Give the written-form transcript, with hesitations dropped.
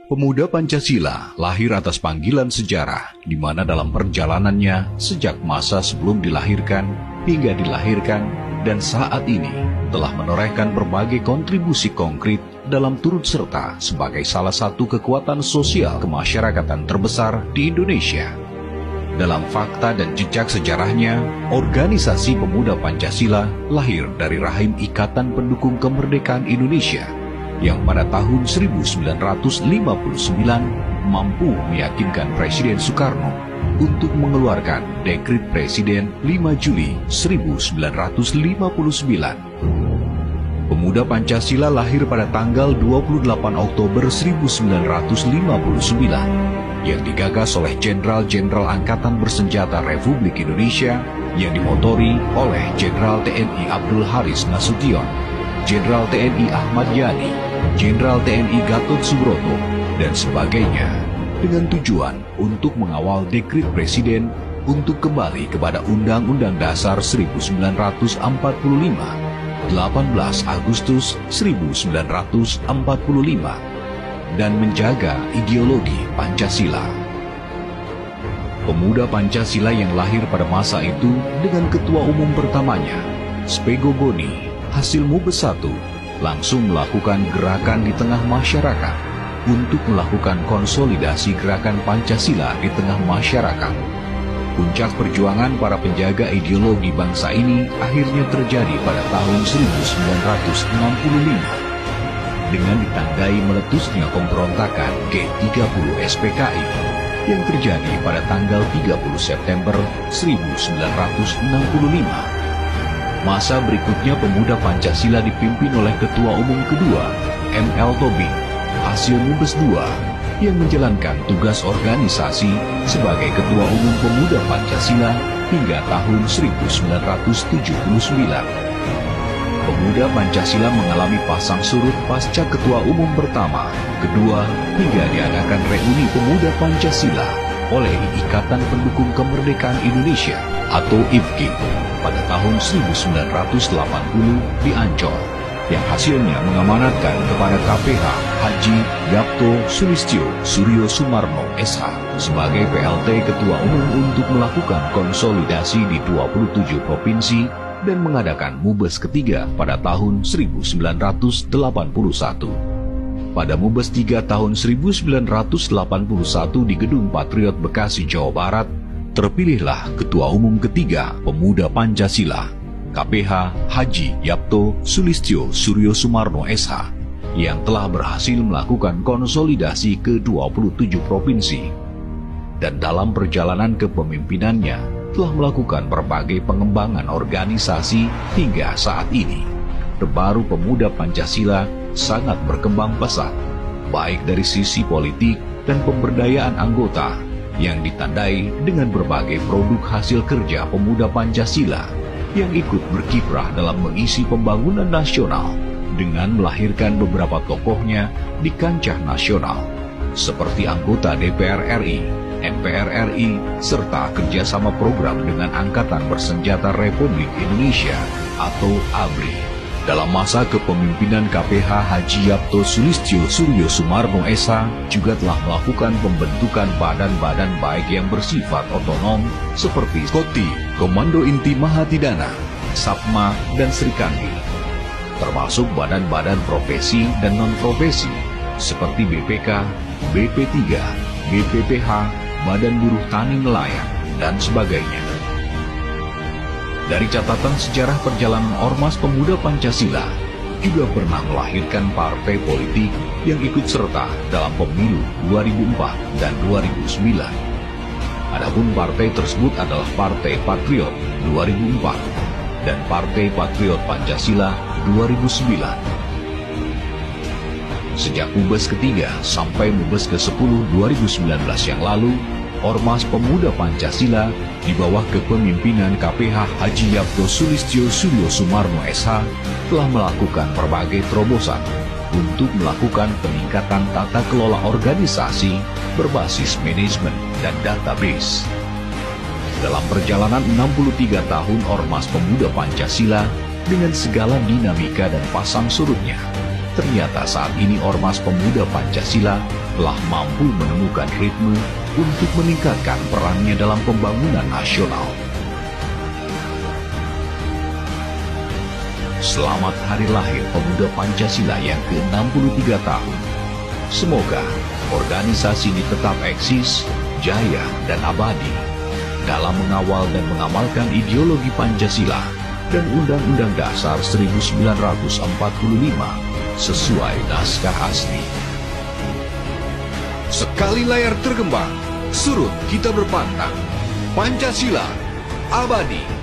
Pemuda Pancasila lahir atas panggilan sejarah, di mana dalam perjalanannya sejak masa sebelum dilahirkan hingga dilahirkan dan saat ini telah menorehkan berbagai kontribusi konkret dalam turut serta sebagai salah satu kekuatan sosial kemasyarakatan terbesar di Indonesia. Dalam fakta dan jejak sejarahnya, organisasi Pemuda Pancasila lahir dari rahim Ikatan Pendukung Kemerdekaan Indonesia yang pada tahun 1959 mampu meyakinkan Presiden Soekarno untuk mengeluarkan Dekret Presiden 5 Juli 1959. Pemuda Pancasila lahir pada tanggal 28 Oktober 1959 yang digagas oleh Jenderal-Jenderal Angkatan Bersenjata Republik Indonesia yang dimotori oleh Jenderal TNI Abdul Haris Nasution, Jenderal TNI Ahmad Yani, Jenderal TNI Gatot Subroto, dan sebagainya, dengan tujuan untuk mengawal Dekret Presiden untuk kembali kepada Undang-Undang Dasar 1945, 18 Agustus 1945, dan menjaga ideologi Pancasila. Pemuda Pancasila yang lahir pada masa itu dengan ketua umum pertamanya, Spego Goni, hasil Mubes 1, langsung melakukan gerakan di tengah masyarakat untuk melakukan konsolidasi gerakan Pancasila di tengah masyarakat. Puncak perjuangan para penjaga ideologi bangsa ini akhirnya terjadi pada tahun 1965 dengan ditandai meletusnya pemberontakan G30 SPKI yang terjadi pada tanggal 30 September 1965. Masa berikutnya Pemuda Pancasila dipimpin oleh Ketua Umum kedua, M.L. Tobing, hasil Mubes 2, yang menjalankan tugas organisasi sebagai Ketua Umum Pemuda Pancasila hingga tahun 1979. Pemuda Pancasila mengalami pasang surut pasca Ketua Umum pertama, kedua, hingga diadakan reuni Pemuda Pancasila oleh Ikatan Pendukung Kemerdekaan Indonesia atau IPKI pada tahun 1980 di Ancol, yang hasilnya mengamanatkan kepada KPH Haji Yapto Sulistyo Suryo Sumarno SH sebagai PLT Ketua Umum untuk melakukan konsolidasi di 27 provinsi dan mengadakan Mubes ketiga pada tahun 1981. Pada Mubes 3 tahun 1981 di Gedung Patriot Bekasi, Jawa Barat, terpilihlah Ketua Umum ketiga Pemuda Pancasila, KPH Haji Yapto Sulistyo Suryo Sumarno SH, yang telah berhasil melakukan konsolidasi ke 27 provinsi. Dan dalam perjalanan kepemimpinannya telah melakukan berbagai pengembangan organisasi hingga saat ini. Terbaru Pemuda Pancasila sangat berkembang pesat, baik dari sisi politik dan pemberdayaan anggota, yang ditandai dengan berbagai produk hasil kerja Pemuda Pancasila yang ikut berkiprah dalam mengisi pembangunan nasional dengan melahirkan beberapa tokohnya di kancah nasional, seperti anggota DPR RI, MPR RI, serta kerjasama program dengan Angkatan Bersenjata Republik Indonesia atau ABRI. Dalam masa kepemimpinan KPH Haji Yapto Sulistyo Suryo Sumarno SH juga telah melakukan pembentukan badan-badan baik yang bersifat otonom seperti KOTI, Komando Inti Mahatidana, SAPMA, dan Srikandi, termasuk badan-badan profesi dan non-profesi seperti BPK, BP3, BPPH, Badan Buruh Tani Nelayan, dan sebagainya. Dari catatan sejarah perjalanan Ormas Pemuda Pancasila, juga pernah melahirkan partai politik yang ikut serta dalam pemilu 2004 dan 2009. Adapun partai tersebut adalah Partai Patriot 2004 dan Partai Patriot Pancasila 2009. Sejak Mubes ketiga sampai Mubes ke-10 2019 yang lalu, Ormas Pemuda Pancasila di bawah kepemimpinan KPH Haji Yapto Sulistyo Suryo Sumarno SH telah melakukan berbagai terobosan untuk melakukan peningkatan tata kelola organisasi berbasis manajemen dan database. Dalam perjalanan 63 tahun Ormas Pemuda Pancasila dengan segala dinamika dan pasang surutnya, Ternyata saat ini Ormas Pemuda Pancasila telah mampu menemukan ritme untuk meningkatkan perannya dalam pembangunan nasional. Selamat Hari Lahir Pemuda Pancasila yang ke-63 tahun. Semoga organisasi ini tetap eksis, jaya, dan abadi dalam mengawal dan mengamalkan ideologi Pancasila dan Undang-Undang Dasar 1945 sesuai naskah asli. Sekali layar tergembang, surut kita berpantang. Pancasila abadi.